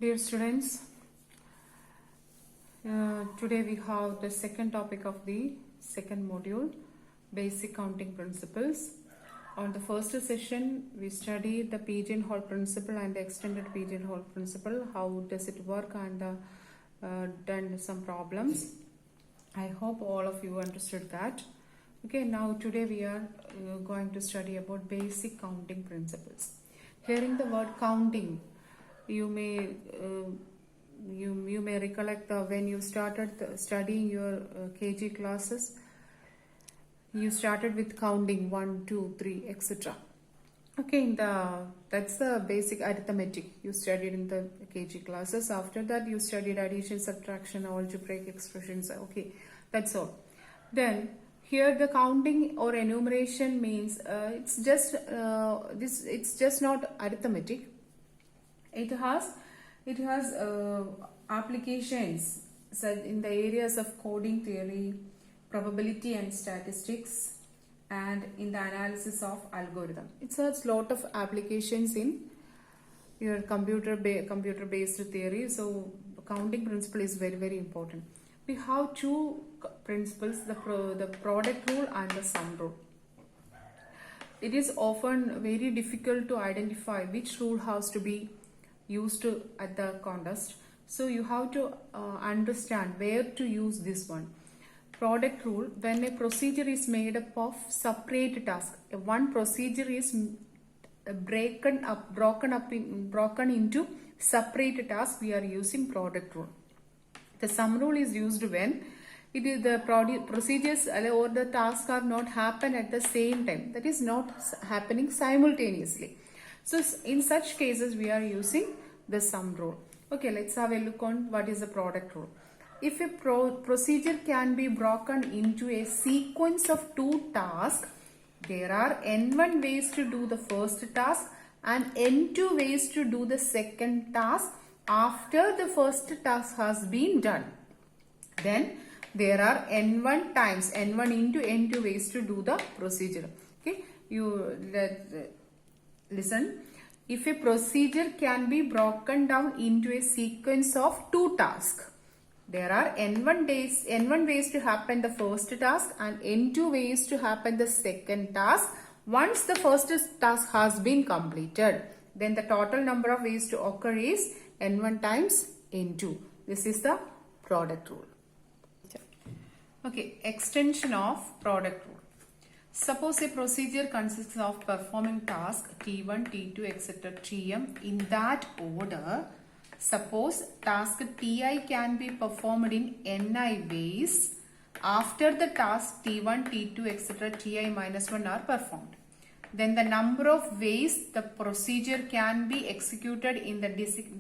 Dear students, today we have the second topic of the second module, basic counting principles. On the first session, we studied the pigeonhole principle and the extended pigeonhole principle. How does it work, and done some problems. I hope all of you understood that. Okay, now today we are going to study about basic counting principles. Hearing the word counting, you may recollect when you started studying your KG classes. You started with counting 1, 2, 3, etc. Okay, that's the basic arithmetic you studied in the KG classes. After that, you studied addition, subtraction, algebraic expressions. Okay, that's all. Then here the counting or enumeration means it's just not arithmetic. It has applications in the areas of coding theory, probability and statistics, and in the analysis of algorithm. It has lot of applications in your computer based theory. So counting principle is very, very important. We have two principles, the product rule and the sum rule. It is often very difficult to identify which rule has to be used at the contest. So you have to understand where to use this one. Product rule: when a procedure is made up of separate tasks, one procedure is broken into separate tasks, we are using product rule. The sum rule is used when it is the procedures or the tasks are not happen at the same time, that is not happening simultaneously. So in such cases we are using the sum rule. Okay, let's have a look on what is the product rule. If a procedure can be broken into a sequence of two tasks, there are n1 ways to do the first task and n2 ways to do the second task after the first task has been done. Then there are n1 times n1 into n2 ways to do the procedure. Okay, you listen. If a procedure can be broken down into a sequence of two tasks, there are n1 ways to happen the first task and n2 ways to happen the second task. Once the first task has been completed, then the total number of ways to occur is n1 times n2. This is the product rule. Okay, extension of product rule. Suppose a procedure consists of performing task T1, T2, etc. Tm in that order. Suppose task Ti can be performed in ni ways after the task T1, T2, etc. Ti minus 1 are performed. Then the number of ways the procedure can be executed in the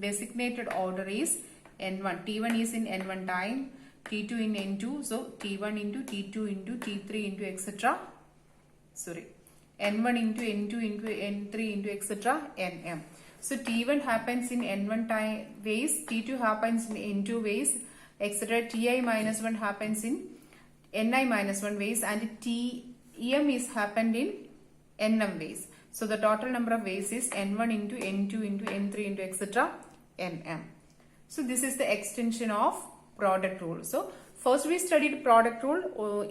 designated order is n1. T1 is in n1 time, T2 in n2, so T1 into T2 into T3 into etc. N1 into N2 into N3 into etc. Nm. So T1 happens in N1 time ways, T2 happens in N2 ways, etc. Ti minus 1 happens in Ni minus 1 ways, and Tm is happened in Nm ways. So the total number of ways is N1 into N2 into N3 into etc. Nm. So this is the extension of product rule. So first we studied product rule.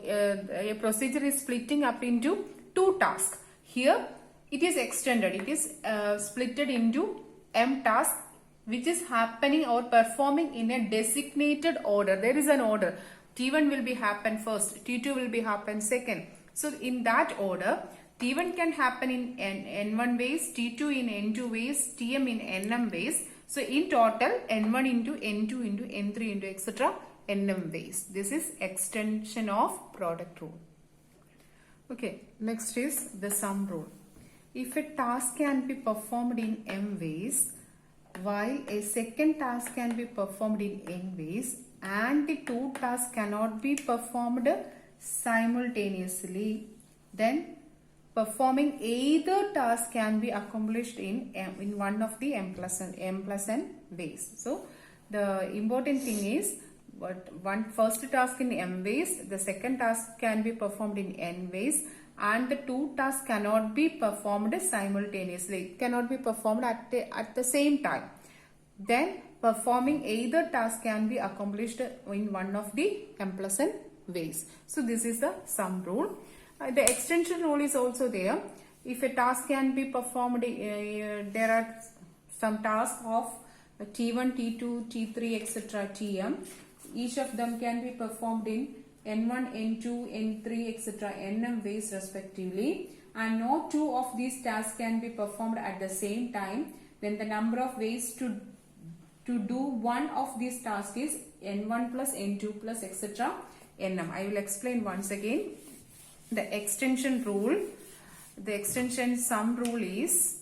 A procedure is splitting up into two tasks. Here it is extended. It is splitted into m tasks which is happening or performing in a designated order. There is an order. T1 will be happen first. T2 will be happen second. So in that order, T1 can happen in n1 ways, T2 in n2 ways, Tm in nm ways. So in total, n1 into n2 into n3 into etc. nm ways. This is extension of product rule. Okay, next is the sum rule. If a task can be performed in m ways, while a second task can be performed in n ways, and the two tasks cannot be performed simultaneously, then performing either task can be accomplished in one of the m plus n ways. So the important thing is, first task in m ways, the second task can be performed in n ways, and the two tasks cannot be performed simultaneously. It cannot be performed at the same time. then performing either task can be accomplished in one of the m plus n ways. So this is the sum rule. The extension rule is also there. If a task can be performed, there are some tasks of T1, T2, T3, etc. Tm. Each of them can be performed in N1, N2, N3, etc. Nm ways respectively. And no two of these tasks can be performed at the same time. Then the number of ways to do one of these tasks is N1 plus N2 plus etc. Nm. I will explain once again. The extension rule, the extension sum rule is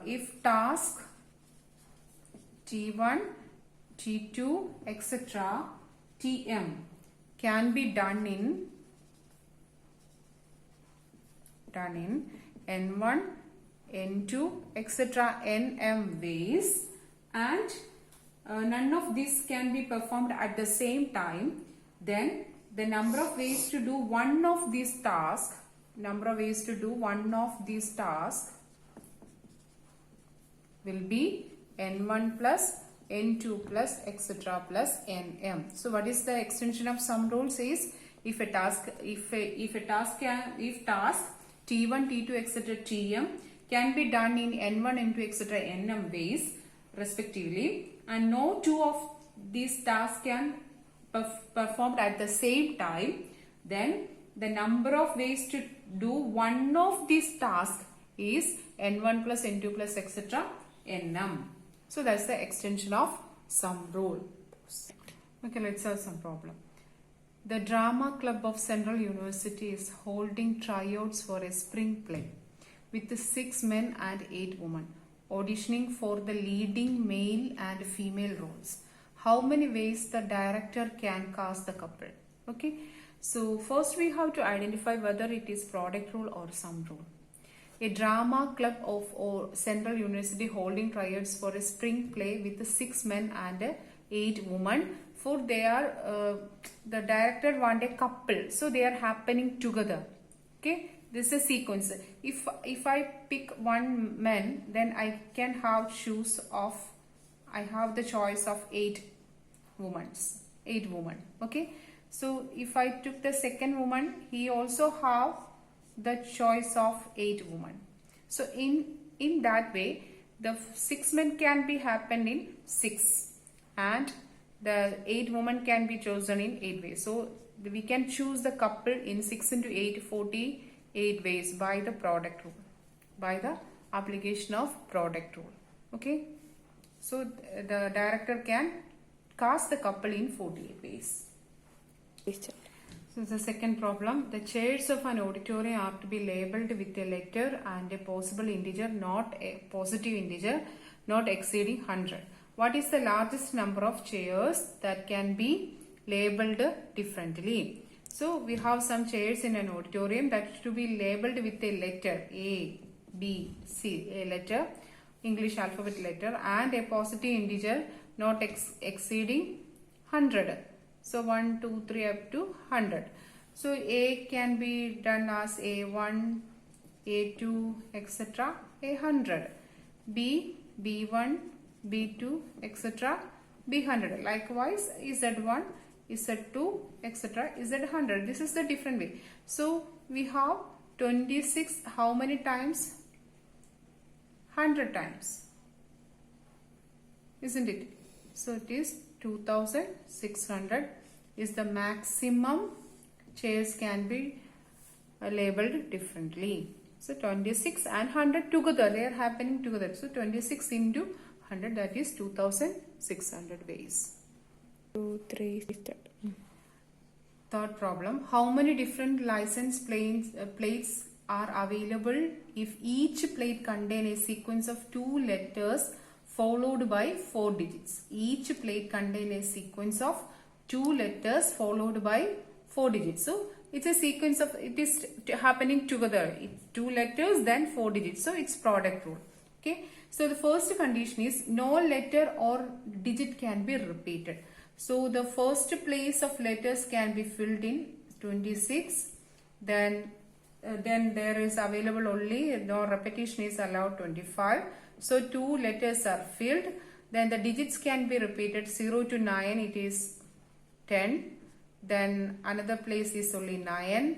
if task T1, T2, etc. Tm can be done in N1, N2, etc. Nm ways, and none of these can be performed at the same time, then the number of ways to do one of these tasks, will be N1 plus N2 plus etc. plus Nm. So what is the extension of sum rule? Says if task T1, T2, etc. Tm can be done in N1, N2, etc. Nm ways respectively, and no two of these tasks can performed at the same time, then the number of ways to do one of these tasks is N1 plus N2 plus etc. Nm. So that's the extension of sum rule. Okay, let's have some problem. The Drama Club of Central University is holding tryouts for a spring play with 6 men and 8 women auditioning for the leading male and female roles. How many ways the director can cast the couple? Okay, so first we have to identify whether it is product rule or sum rule. A drama club of Central University holding tryouts for a spring play with 6 men and 8 women. For they are the director want a couple, so they are happening together. Okay, this is a sequence. If I pick one man, then I can have I have the choice of 8 women. Okay, so if I took the second woman, he also have the choice of 8 women. So in that way, the 6 men can be happen in 6, and the 8 women can be chosen in 8 ways. So we can choose the couple in 6 into 8, 48 ways by the product rule, by the application of product rule. Okay, so the director can cast the couple in 48 ways. So the second problem, the chairs of an auditorium are to be labeled with a letter and a possible integer, not a positive integer, not exceeding 100. What is the largest number of chairs that can be labeled differently? So we have some chairs in an auditorium that to be labeled with a letter A, B, C, a letter, English alphabet letter, and a positive integer not exceeding 100. So 1, 2, 3 up to 100. So A can be done as A1, A2, etc. A100. B, B1, B2, etc. B100. Likewise, Z1, Z2, etc. Z100. This is the different way. So we have 26. How many times? 100 times. Isn't it? So it is 2600 is the maximum chairs can be labeled differently. So 26 and 100 together, they are happening together. So 26 into 100, that is 2600 ways. 2, 3, Third problem, how many different license plates are available if each plate contain a sequence of 2 letters followed by 4 digits? Each plate contain a sequence of 2 letters followed by 4 digits. So it's a sequence of, it is happening together. It's 2 letters then 4 digits. So it's product rule. Okay. So the first condition is no letter or digit can be repeated. So the first place of letters can be filled in 26. Then there is available only, no repetition is allowed, 25. So 2 letters are filled. Then the digits can be repeated, 0 to 9 it is 10. Then another place is only 9.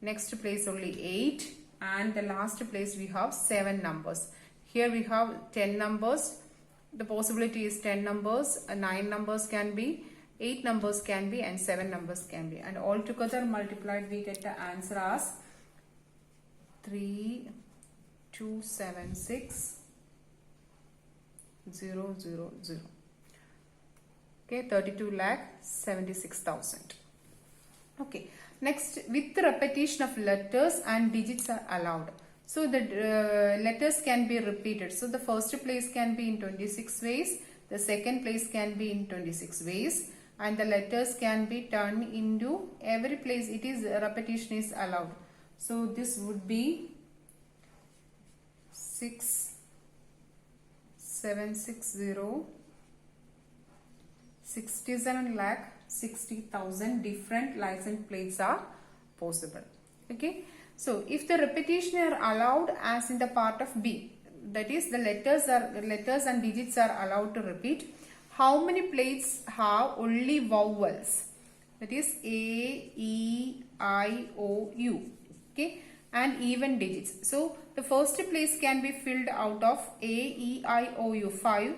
Next place only 8. And the last place we have 7 numbers. Here we have 10 numbers. The possibility is 10 numbers, 9 numbers can be, 8 numbers can be, and 7 numbers can be. And all together multiplied we get the answer as 3276,000. Okay, 32,76,000. Okay, next, with the repetition of letters and digits are allowed. So the letters can be repeated. So the first place can be in 26 ways, the second place can be in 26 ways, and the letters can be turned into every place it is repetition is allowed. So this would be 6760, 67,60,000 different license plates are possible. Okay. So if the repetition are allowed as in the part of B, that is the letters and digits are allowed to repeat, how many plates have only vowels? That is A, E, I, O, U. Okay, and even digits. So the first place can be filled out of A, E, I, O, U, 5.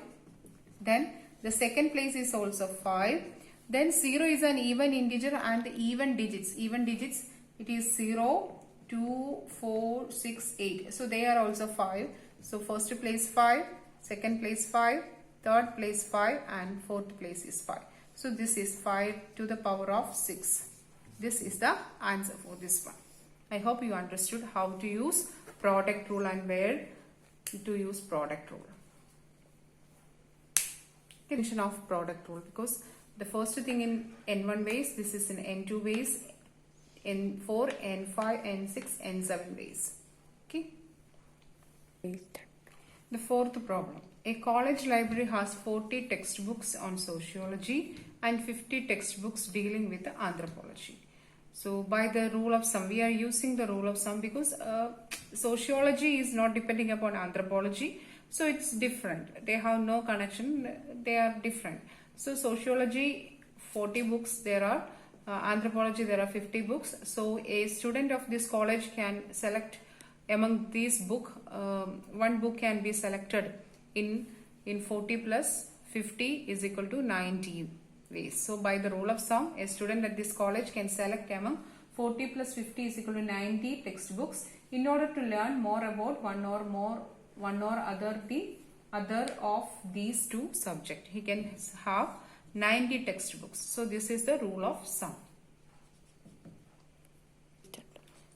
Then the second place is also 5. Then 0 is an even integer and the even digits. Even digits, it is 0, 2, 4, 6, 8. So they are also 5. So first place 5, second place 5, third place 5, and fourth place is 5. So this is 5 to the power of 6. This is the answer for this one. I hope you understood how to use product rule and where to use product rule. Definition of product rule, because the first thing in N1 ways, this is in N2 ways, N4, N5, N6, N7 ways. Okay. The fourth problem. A college library has 40 textbooks on sociology and 50 textbooks dealing with anthropology. So by the rule of sum, we are using the rule of sum because sociology is not depending upon anthropology. So it's different. They have no connection. They are different. So sociology, 40 books there are. Anthropology, there are 50 books. So a student of this college can select among these book, one book can be selected in 40 plus 50 is equal to 90 ways. So by the rule of sum, a student at this college can select among 40 plus 50 is equal to 90 textbooks in order to learn more about one or other of these two subjects. He can have 90 textbooks. So this is the rule of sum.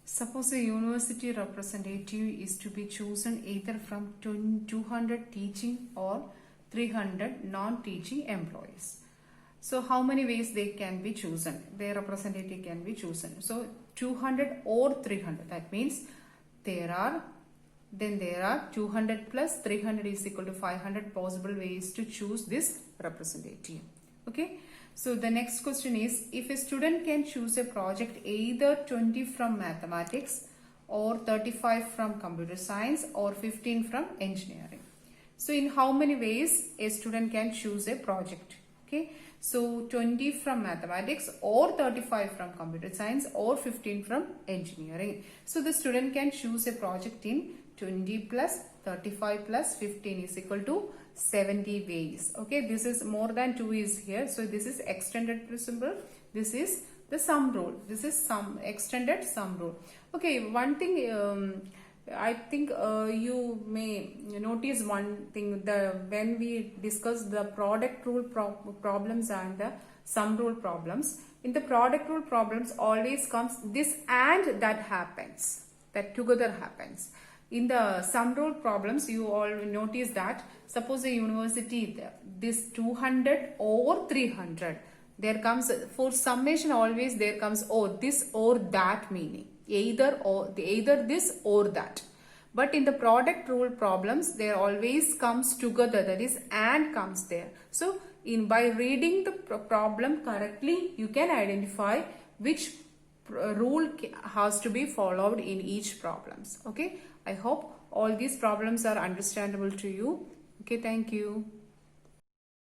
Suppose a university representative is to be chosen either from 200 teaching or 300 non-teaching employees. So how many ways they can be chosen? Their representative can be chosen. So 200 or 300. That means there are 200 plus 300 is equal to 500 possible ways to choose this representative. Okay. So the next question is, if a student can choose a project either 20 from mathematics or 35 from computer science or 15 from engineering. So in how many ways a student can choose a project? Okay. So 20 from mathematics or 35 from computer science or 15 from engineering. So the student can choose a project in 20 plus 35 plus 15 is equal to 70 ways. Okay, this is more than 2 is here. So this is extended principle. This is the sum rule. This is some extended sum rule. Okay, one thing I think you may notice one thing, when we discuss the product rule problems and the sum rule problems, in the product rule problems always comes this and that happens, that together happens. In the sum rule problems, you all notice that suppose a university, this 200 or 300, there comes for summation always there comes this or that meaning, either this or that. But in the product rule problems, there always comes together, that is and comes there. So by reading the problem correctly, you can identify which rule has to be followed in each problems. Okay, I hope all these problems are understandable to you. Okay, thank you.